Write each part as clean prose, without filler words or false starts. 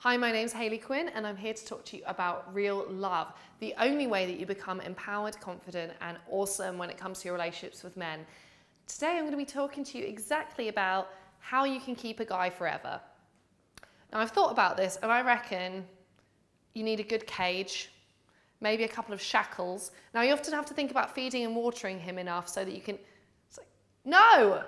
Hi, my name's Hayley Quinn and I'm here to talk to you about real love, the only way that you become empowered, confident and awesome when it comes to your relationships with men. Today I'm going to be talking to you exactly about how you can keep a guy forever. Now I've thought about this and I reckon you need a good cage, maybe a couple of shackles. Now you often have to think about feeding and watering him enough so that you can... No,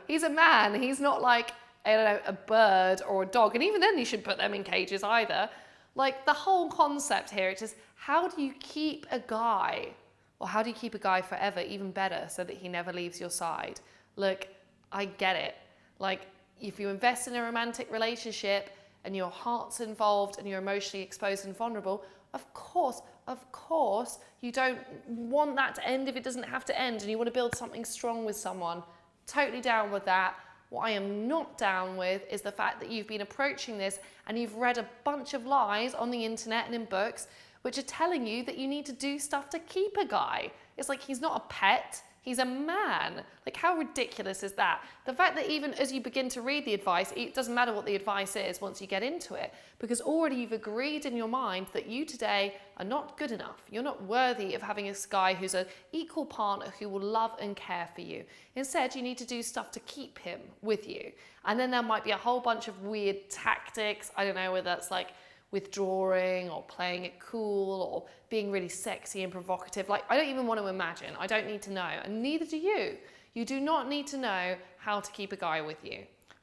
he's a man, he's not like I don't know, a bird or a dog. And even then you shouldn't put them in cages either. Like the whole concept here, it's just how do you keep a guy, or how do you keep a guy forever, even better, so that he never leaves your side? Look, I get it. Like if you invest in a romantic relationship and your heart's involved and you're emotionally exposed and vulnerable, of course, you don't want that to end if it doesn't have to end and you want to build something strong with someone. Totally down with that. What I am not down with is the fact that you've been approaching this and you've read a bunch of lies on the internet and in books which are telling you that you need to do stuff to keep a guy. It's like he's not a pet, he's a man. Like how ridiculous is that? The fact that even as you begin to read the advice, it doesn't matter what the advice is once you get into it, because already you've agreed in your mind that you today are not good enough. You're not worthy of having a guy who's an equal partner who will love and care for you. Instead, you need to do stuff to keep him with you. And then there might be a whole bunch of weird tactics. I don't know whether that's like withdrawing or playing it cool or being really sexy and provocative. Like, I don't even want to imagine. I don't need to know. And neither do you. You do not need to know how to keep a guy with you.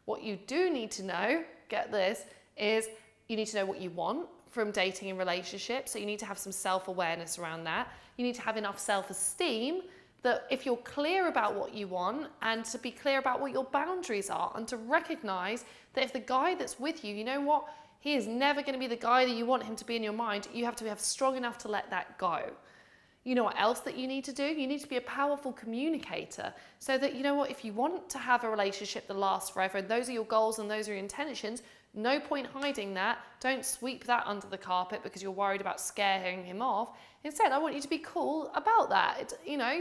What you do need to know, get this, is you need to know what you want from dating and relationships. So you need to have some self-awareness around that. You need to have enough self-esteem that if you're clear about what you want and to be clear about what your boundaries are and to recognize that if the guy that's with you, you know what, he is never going to be the guy that you want him to be in your mind. You have to have strong enough to let that go. You know what else that you need to do? You need to be a powerful communicator so that, you know what, if you want to have a relationship that lasts forever, and those are your goals and those are your intentions, no point hiding that. Don't sweep that under the carpet because you're worried about scaring him off. Instead, I want you to be cool about that.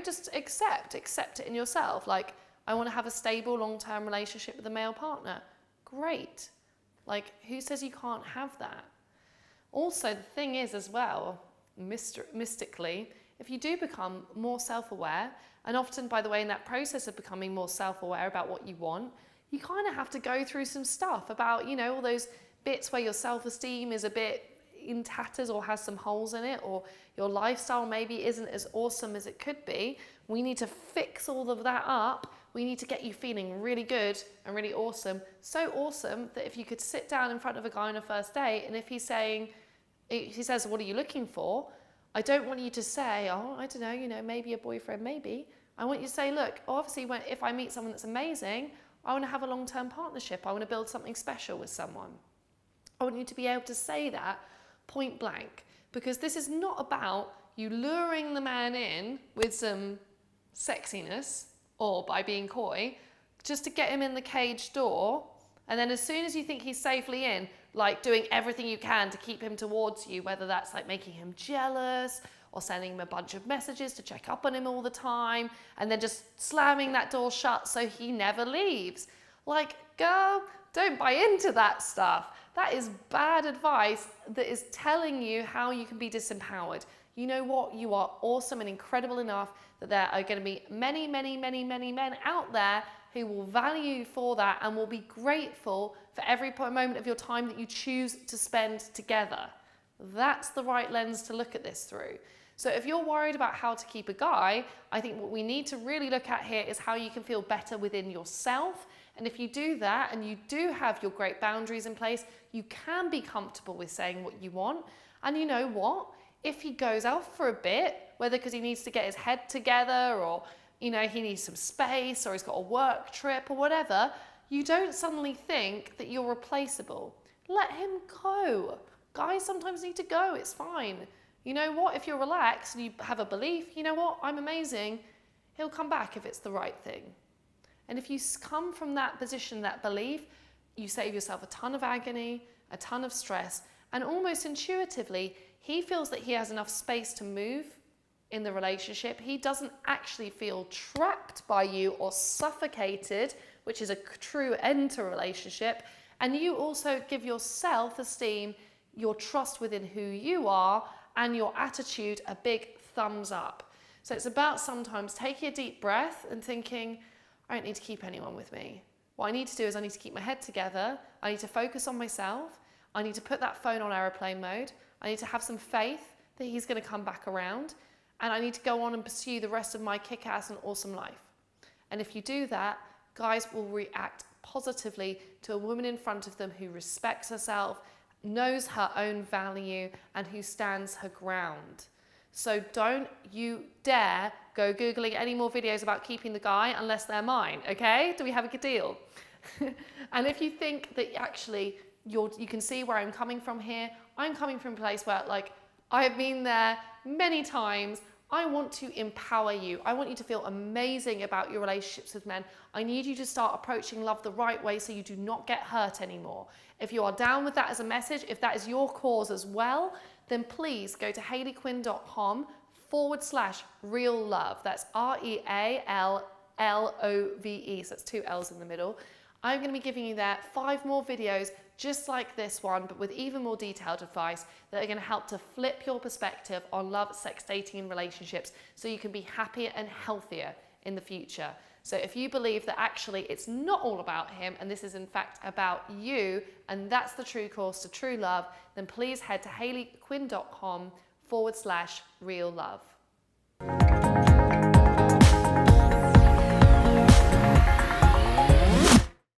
Just accept it in yourself. Like, I want to have a stable, long-term relationship with a male partner. Great. Like, who says you can't have that? Also, the thing is as well, mystically, if you do become more self-aware, and often, by the way, in that process of becoming more self-aware about what you want, you kind of have to go through some stuff about, all those bits where your self-esteem is a bit in tatters or has some holes in it, or your lifestyle maybe isn't as awesome as it could be. We need to fix all of that up. We need to get you feeling really good and really awesome. So awesome that if you could sit down in front of a guy on a first date and if he says, what are you looking for? I don't want you to say, oh, I don't know, maybe a boyfriend, maybe. I want you to say, look, obviously if I meet someone that's amazing, I want to have a long-term partnership. I want to build something special with someone. I want you to be able to say that point blank, because this is not about you luring the man in with some sexiness or by being coy, just to get him in the cage door. And then as soon as you think he's safely in, like doing everything you can to keep him towards you, whether that's like making him jealous or sending him a bunch of messages to check up on him all the time, and then just slamming that door shut so he never leaves. Like, girl, don't buy into that stuff. That is bad advice that is telling you how you can be disempowered. You know what? You are awesome and incredible enough that there are going to be many, many, many, many men out there who will value you for that and will be grateful for every moment of your time that you choose to spend together. That's the right lens to look at this through. So if you're worried about how to keep a guy, I think what we need to really look at here is how you can feel better within yourself. And if you do that and you do have your great boundaries in place, you can be comfortable with saying what you want. And you know what? If he goes out for a bit, whether because he needs to get his head together or he needs some space or he's got a work trip or whatever, you don't suddenly think that you're replaceable. Let him go. Guys sometimes need to go. It's fine. You know what? If you're relaxed and you have a belief, you know what? I'm amazing. He'll come back if it's the right thing. And if you come from that position, that belief, you save yourself a ton of agony, a ton of stress, and almost intuitively, he feels that he has enough space to move in the relationship. He doesn't actually feel trapped by you or suffocated, which is a true end to a relationship. And you also give your self-esteem, your trust within who you are, and your attitude a big thumbs up. So it's about sometimes taking a deep breath and thinking, I don't need to keep anyone with me. What I need to do is I need to keep my head together. I need to focus on myself. I need to put that phone on airplane mode. I need to have some faith that he's going to come back around. And I need to go on and pursue the rest of my kick-ass and awesome life. And if you do that, guys will react positively to a woman in front of them who respects herself, knows her own value, and who stands her ground. So don't you dare go Googling any more videos about keeping the guy unless they're mine, okay? Do we have a good deal? And if you think that actually you can see where I'm coming from here, I'm coming from a place where, like, I have been there many times. I want to empower you. I want you to feel amazing about your relationships with men. I need you to start approaching love the right way so you do not get hurt anymore. If you are down with that as a message, if that is your cause as well, then please go to hayleyquinn.com/real love. That's REALLOVE. So that's 2 L's in the middle. I'm going to be giving you there 5 more videos just like this one, but with even more detailed advice that are going to help to flip your perspective on love, sex, dating, and relationships so you can be happier and healthier in the future. So if you believe that actually it's not all about him and this is in fact about you, and that's the true course to true love, then please head to hayleyquinn.com/real love.